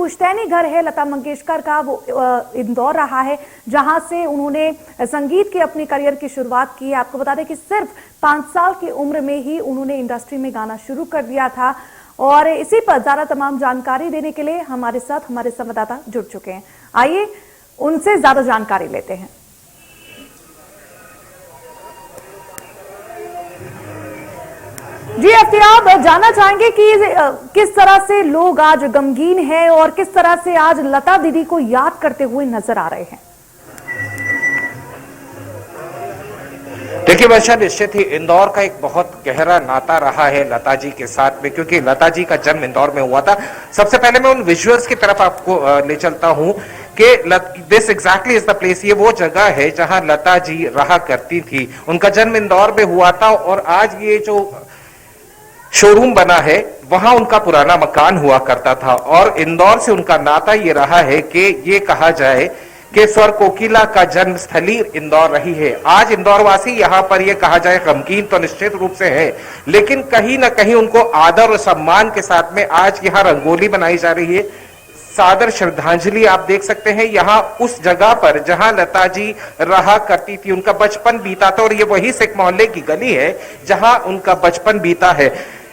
पुश्तैनी घर है लता मंगेशकर का, वो इंदौर रहा है जहां से उन्होंने संगीत के अपने करियर की शुरुआत की है। आपको बता दें कि सिर्फ 5 साल की उम्र में ही उन्होंने इंडस्ट्री में गाना शुरू कर दिया था। और इसी पर ज्यादा तमाम जानकारी देने के लिए हमारे साथ हमारे संवाददाता जुड़ चुके हैं। आइए उनसे ज्यादा जानकारी लेते हैं। जी अफ्तियाब, जानना चाहेंगे कि किस तरह से लोग आज गमगीन हैं और किस तरह से आज लता दीदी को याद करते हुए नजर आ रहे हैं। देखिए वर्षा, निश्चित ही इंदौर का एक बहुत गहरा नाता रहा है लता जी के साथ में, क्योंकि लता जी का जन्म इंदौर में हुआ था। सबसे पहले मैं उन विजुअल्स की तरफ आपको ले चलता हूं कि this exactly is the place. ये वो जगह है जहां लता जी रहा करती थी। उनका जन्म इंदौर में हुआ था और आज ये जो शोरूम बना है वहां उनका पुराना मकान हुआ करता था। और इंदौर से उनका नाता ये रहा है कि ये कहा जाए कि स्वर कोकिला का जन्म स्थली इंदौर रही है। आज इंदौर वासी यहाँ पर ये कहा जाए गमगीन तो निश्चित रूप से है, लेकिन कहीं ना कहीं उनको आदर और सम्मान के साथ में आज यहाँ रंगोली बनाई जा रही है। सादर श्रद्धांजलि आप देख सकते हैं यहाँ उस जगह पर जहां लता जी रहा करती थी, उनका बचपन बीता था। और ये वही सिख मोहल्ले की गली है जहां उनका बचपन बीता है।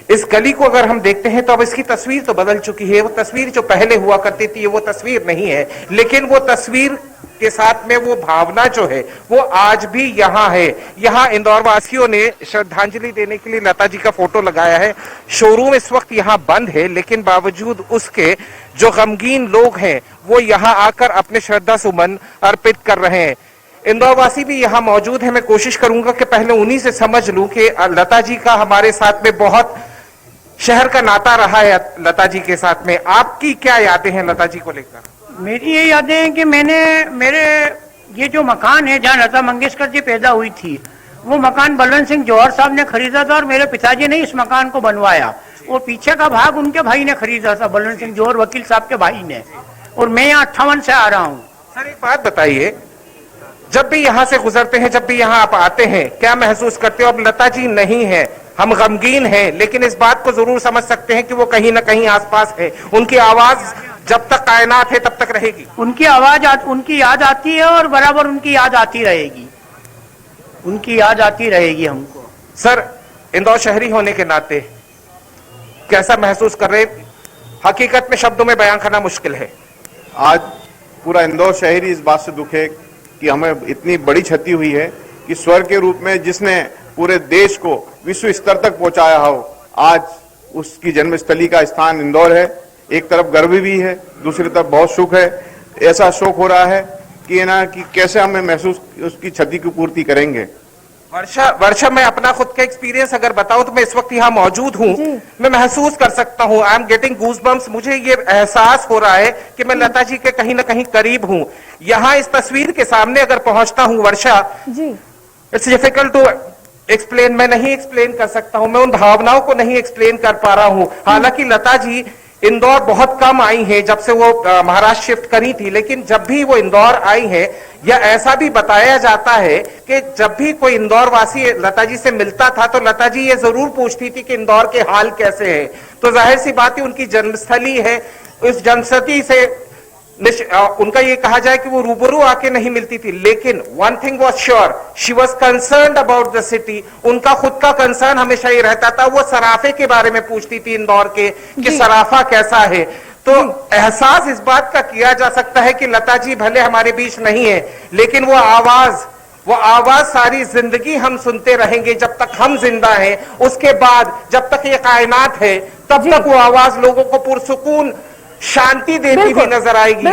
इस गली को अगर हम देखते हैं तो अब इसकी तस्वीर तो बदल चुकी है। वो तस्वीर जो पहले हुआ करती थी वो तस्वीर नहीं है, लेकिन वो तस्वीर के साथ में वो भावना जो है वो आज भी यहाँ है। यहाँ इंदौर वासियों ने श्रद्धांजलि देने के लिए लता जी का फोटो लगाया है। शोरूम इस वक्त यहाँ बंद है, लेकिन बावजूद उसके जो गमगीन लोग हैं वो यहाँ आकर अपने श्रद्धा सुमन अर्पित कर रहे हैं। इंदौर वासी भी यहाँ मौजूद है। मैं कोशिश करूंगा कि पहले उन्हीं से समझ लूं कि लता जी का हमारे साथ में बहुत शहर का नाता रहा है। लता जी के साथ में आपकी क्या यादें हैं लता जी को लेकर? मेरी ये यादें हैं कि मेरे ये जो मकान है जहाँ लता मंगेशकर जी पैदा हुई थी, वो मकान बलवंत सिंह जौहर साहब ने खरीदा था और मेरे पिताजी ने इस मकान को बनवाया। और पीछे का भाग उनके भाई ने खरीदा था, बलवंत सिंह जौहर वकील साहब के भाई ने। और मैं यहाँ 58 से आ रहा हूँ। सर एक बात बताइए, जब भी यहाँ से गुजरते हैं, जब भी यहाँ आप आते हैं, क्या महसूस करते हो? अब लता जी नहीं है, हम गमगीन हैं, लेकिन इस बात को जरूर समझ सकते हैं कि वो कहीं ना कहीं आसपास है। उनकी आवाज जब तक कायनात है तब तक रहेगी। उनकी आवाज उनकी याद आती है और बराबर उनकी याद आती रहेगी। उनकी याद आती रहेगी हमको। सर, इंदौर शहरी होने के नाते कैसा महसूस कर रहे? हकीकत में शब्दों में बयां करना मुश्किल है। आज पूरा इंदौर शहरी इस बात से दुखे कि हमें इतनी बड़ी क्षति हुई है कि स्वर के रूप में जिसने पूरे देश को विश्व स्तर तक पहुंचाया हो, आज उसकी जन्मस्थली का स्थान इंदौर है। एक तरफ गर्व भी है, दूसरी तरफ बहुत सुख है। ऐसा शौक हो रहा है कि ना कि कैसे हमें महसूस उसकी क्षति की पूर्ति करेंगे। वर्षा, मैं अपना खुद का एक्सपीरियंस अगर बताऊं तो मैं इस वक्त यहाँ मौजूद हूँ, मैं महसूस कर सकता हूँ। I am getting goosebumps. मुझे ये एहसास हो रहा है कि मैं लता जी के कहीं ना कहीं करीब हूँ। यहाँ इस तस्वीर के सामने अगर पहुंचता हूँ वर्षा, इट्स डिफिकल्ट टू एक्सप्लेन। मैं नहीं एक्सप्लेन कर सकता हूँ, मैं उन भावनाओं को नहीं एक्सप्लेन कर पा रहा हूँ। हालांकि लता जी इंदौर बहुत कम आई हैं जब से वो महाराष्ट्र शिफ्ट करी थी, लेकिन जब भी वो इंदौर आई है, या ऐसा भी बताया जाता है कि जब भी कोई इंदौर वासी लता जी से मिलता था तो लता जी ये जरूर पूछती थी कि इंदौर के हाल कैसे हैं। तो जाहिर सी बात है उनकी जन्मस्थली है, उस जन्मस्थली से उनका ये कहा जाए कि वो रूबरू आके नहीं मिलती थी, लेकिन one thing was sure, she was concerned about the city. उनका खुद का कंसर्न हमेशा ये रहता था। वो सराफे के बारे में पूछती थी इंदौर के कि सराफा कैसा है। तो एहसास इस बात का किया जा सकता है कि लता जी भले हमारे बीच नहीं है, लेकिन वो आवाज सारी जिंदगी हम सुनते रहेंगे जब तक हम जिंदा हैं। उसके बाद जब तक ये कायनात है तब तक वो आवाज लोगों को पुरसुकून शांति देती हुई नजर आएगी।